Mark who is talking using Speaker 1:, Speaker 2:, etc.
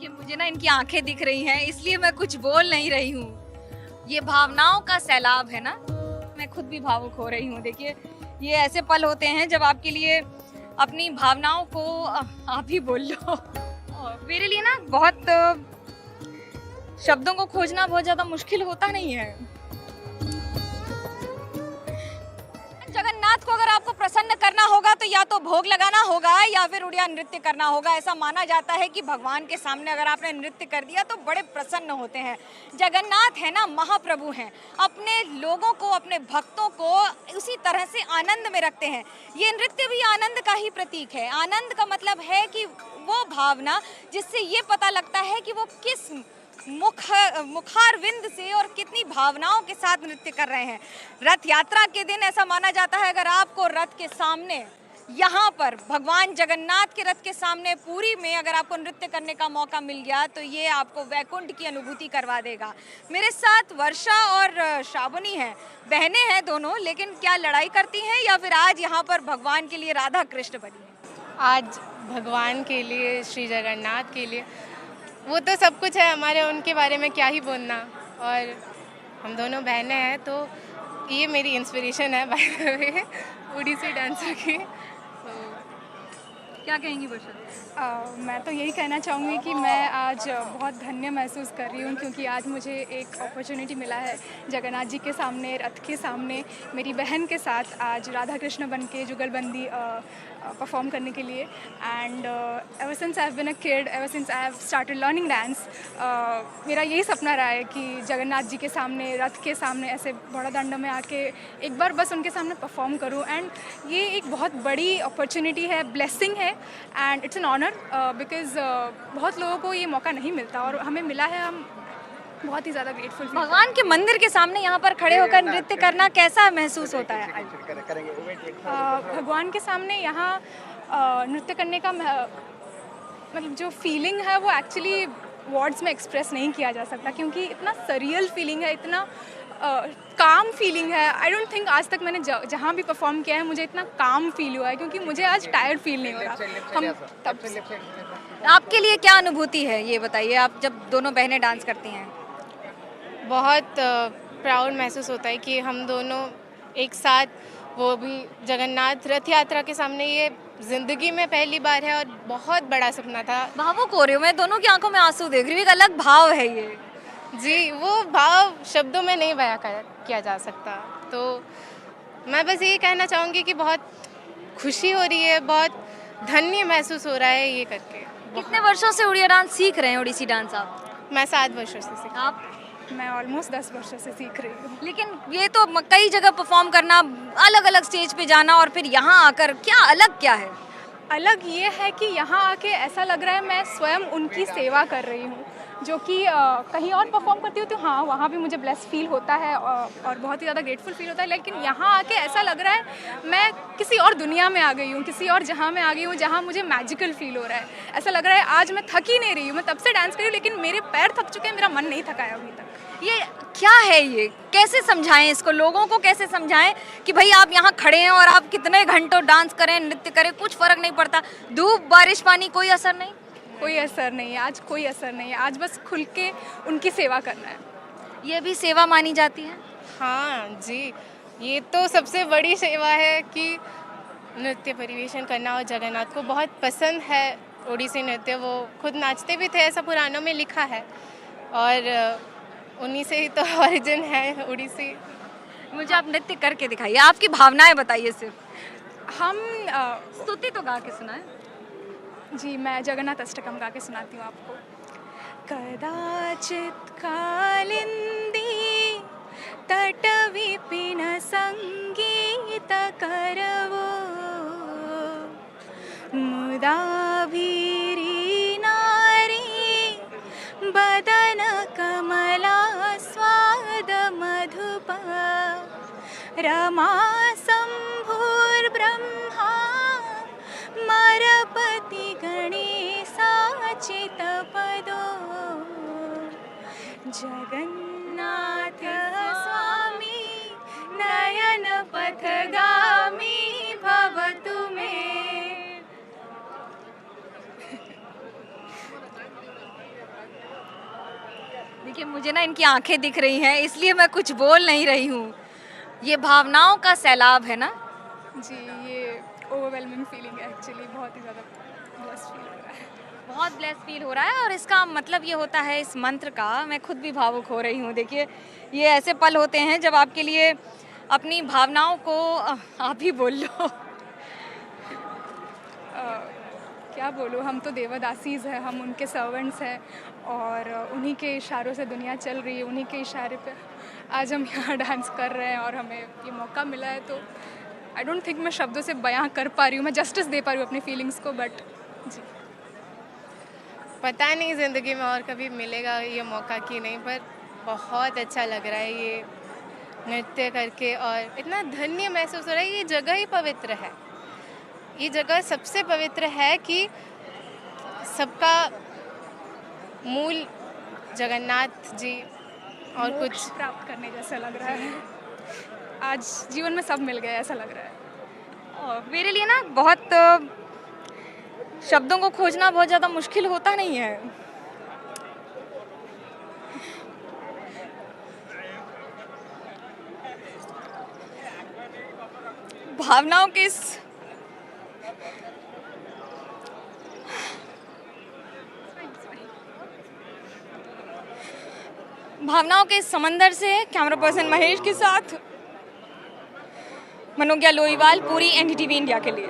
Speaker 1: देखिए मुझे ना इनकी आंखें दिख रही हैं इसलिए मैं कुछ बोल नहीं रही हूँ। ये भावनाओं का सैलाब है ना, मैं खुद भी भावुक हो रही हूँ। देखिए ये ऐसे पल होते हैं जब आपके लिए अपनी भावनाओं को आप ही बोल लो। मेरे लिए ना बहुत शब्दों को खोजना बहुत ज्यादा मुश्किल होता नहीं है। जगन्नाथ को अगर आपको प्रसन्न करना होगा तो या तो भोग लगाना होगा या फिर उड़िया नृत्य करना होगा। ऐसा माना जाता है कि भगवान के सामने अगर आपने नृत्य कर दिया तो बड़े प्रसन्न होते हैं। जगन्नाथ है ना, महाप्रभु हैं, अपने लोगों को, अपने भक्तों को उसी तरह से आनंद में रखते हैं। ये नृत्य भी आनंद का ही प्रतीक है। आनंद का मतलब है कि वो भावना जिससे ये पता लगता है कि वो किस मुखारविंद से और कितनी भावनाओं के साथ नृत्य कर रहे हैं। रथ यात्रा के दिन ऐसा माना जाता है अगर आपको रथ के सामने, यहाँ पर भगवान जगन्नाथ के रथ के सामने पुरी में अगर आपको नृत्य करने का मौका मिल गया तो ये आपको वैकुंठ की अनुभूति करवा देगा। मेरे साथ वर्षा और श्रावणी हैं, बहनें हैं दोनों, लेकिन क्या लड़ाई करती हैं या फिर आज यहाँ पर भगवान के लिए राधा कृष्ण बनी है?
Speaker 2: आज भगवान के लिए, श्री जगन्नाथ के लिए, वो तो सब कुछ है हमारे, उनके बारे में क्या ही बोलना। और हम दोनों बहनें हैं तो ये मेरी इंस्पिरेशन है by the way, Odissi dancer की।
Speaker 1: क्या कहेंगी वर्षा?
Speaker 3: मैं तो यही कहना चाहूँगी कि मैं आज बहुत धन्य महसूस कर रही हूँ क्योंकि आज मुझे एक अपॉर्चुनिटी मिला है जगन्नाथ जी के सामने, रथ के सामने मेरी बहन के साथ आज राधा कृष्ण बन के जुगलबंदी परफॉर्म करने के लिए। And ever since I have been a kid, ever since I have started learning dance, मेरा यही सपना रहा है कि जगन्नाथ जी के सामने, रथ के सामने ऐसे बड़ा दंड में आके एक बार बस उनके सामने परफॉर्म करूँ। एंड ये एक बहुत बड़ी अपॉर्चुनिटी है, ब्लेसिंग है and it's an honour because बहुत लोगों को ये मौका नहीं मिलता और हमें मिला है। हम बहुत ही ज़्यादा ग्रेटफुल।
Speaker 1: भगवान के मंदिर के सामने यहाँ पर खड़े होकर नृत्य करना कैसा महसूस होता है?
Speaker 3: भगवान के सामने यहाँ नृत्य करने का मतलब जो फीलिंग है वो एक्चुअली वर्ड्स में एक्सप्रेस नहीं किया जा सकता क्योंकि इतना सरियल फीलिंग है, इतना काम फीलिंग है। आई डोंट थिंक आज तक मैंने जहाँ भी परफॉर्म किया है मुझे इतना काम फील हुआ है क्योंकि मुझे आज टायर्ड फील नहीं हो रहा। हम तब
Speaker 1: आपके लिए क्या अनुभूति है ये बताइए, आप जब दोनों बहनें डांस करती हैं?
Speaker 2: बहुत प्राउड महसूस होता है कि हम दोनों एक साथ, वो भी जगन्नाथ रथ यात्रा के सामने, ये ज़िंदगी में पहली बार है और बहुत बड़ा सपना था।
Speaker 1: भावुक हो रही हूँ मैं, दोनों की आंखों में आंसू देख रही हूँ। एक अलग भाव है ये
Speaker 2: जी, वो भाव शब्दों में नहीं बयां किया जा सकता। तो मैं बस ये कहना चाहूँगी कि बहुत खुशी हो रही है, बहुत धन्य महसूस हो रहा है ये करके।
Speaker 1: कितने वर्षों से उड़िया डांस सीख रहे हैं, ओडिसी डांस आप?
Speaker 2: मैं 7 वर्षों से सीखा।
Speaker 1: आप?
Speaker 3: मैं ऑलमोस्ट 10 वर्षों से सीख रही हूँ।
Speaker 1: लेकिन ये तो कई जगह परफॉर्म करना, अलग अलग स्टेज पे जाना और फिर यहाँ आकर क्या अलग क्या है?
Speaker 3: अलग ये है कि यहाँ आके ऐसा लग रहा है मैं स्वयं उनकी सेवा कर रही हूँ, जो कि कहीं और परफॉर्म करती हूँ तो हाँ वहाँ भी मुझे ब्लेस फील होता है और बहुत ही ज़्यादा ग्रेटफुल फील होता है। लेकिन यहाँ आके ऐसा लग रहा है मैं किसी और दुनिया में आ गई हूँ, किसी और जहाँ में आ गई हूँ जहाँ मुझे मैजिकल फील हो रहा है। ऐसा लग रहा है आज मैं थक ही नहीं रही हूँ, मैं तब से डांस कर रही हूँ लेकिन मेरे पैर थक चुके हैं, मेरा मन नहीं थका है अभी तक।
Speaker 1: ये क्या है? ये कैसे समझाएं इसको, लोगों को कैसे समझाएं कि भाई आप यहाँ खड़े हैं और आप कितने घंटों डांस करें, नृत्य करें, कुछ फर्क नहीं पड़ता, धूप बारिश पानी कोई असर नहीं?
Speaker 3: कोई असर नहीं है आज, कोई असर नहीं है आज, बस खुल के उनकी सेवा करना है।
Speaker 1: ये भी सेवा मानी जाती है?
Speaker 2: हाँ जी, ये तो सबसे बड़ी सेवा है कि नृत्य परिवेशन करना। और जगन्नाथ को बहुत पसंद है ओडिसी नृत्य, वो खुद नाचते भी थे, ऐसा पुराणों में लिखा है। और उन्हीं से ही तो ओरिजिन है ओडिसी।
Speaker 1: मुझे आप नृत्य करके दिखाइए, आपकी भावनाएं बताइए सिर्फ।
Speaker 3: हम
Speaker 1: स्तुति तो गा के सुनाएं।
Speaker 3: जी, मैं जगन्नाथ अष्टकम गा के सुनाती हूँ आपको। कदाचित कालिंदी तटविपिन संगीत करवो मुदाभिरी नारी बदन कमला स्वाद मधुप रमा शंभुर्ब्रह्मा मरपति गणेशाचित पदो जगन्नाथ स्वामी नयन पथगामी भवतु मे।
Speaker 1: देखिए मुझे ना इनकी आंखें दिख रही हैं, इसलिए मैं कुछ बोल नहीं रही हूँ। ये भावनाओं का सैलाब है ना?
Speaker 3: जी, ये ओवरवेलमिंग फीलिंग है एक्चुअली, बहुत ही ज़्यादा ब्लेस्ड फील हो रहा है।
Speaker 1: बहुत ब्लेस फील हो रहा है और इसका मतलब ये होता है इस मंत्र का, मैं खुद भी भावुक हो रही हूँ। देखिए ये ऐसे पल होते हैं जब आपके लिए अपनी भावनाओं को आप ही बोल लो।
Speaker 3: क्या बोलूँ, हम तो देवदासीज़ हैं, हम उनके सर्वेंट्स हैं और उन्हीं के इशारों से दुनिया चल रही है, उन्हीं के इशारे पे आज हम यहाँ डांस कर रहे हैं और हमें ये मौका मिला है। तो आई डोंट थिंक मैं शब्दों से बयां कर पा रही हूँ, मैं जस्टिस दे पा रही हूँ अपनी फीलिंग्स को, बट जी।
Speaker 2: पता नहीं ज़िंदगी में और कभी मिलेगा ये मौका कि नहीं, पर बहुत अच्छा लग रहा है ये नृत्य करके और इतना धन्य महसूस हो रहा है। ये जगह ही पवित्र है, ये जगह सबसे पवित्र है कि सबका मूल जगन्नाथ जी और
Speaker 3: मोक्ष
Speaker 2: कुछ
Speaker 3: प्राप्त करने जैसा लग रहा है। आज जीवन में सब मिल गया ऐसा लग रहा है।
Speaker 1: और मेरे लिए ना बहुत शब्दों को खोजना बहुत ज़्यादा मुश्किल होता नहीं है। भावनाओं के इस भावनाओं के इस समंदर से कैमरा पर्सन महेश के साथ मनोज्ञा लोईवाल, पूरी एनडीटीवी इंडिया के लिए।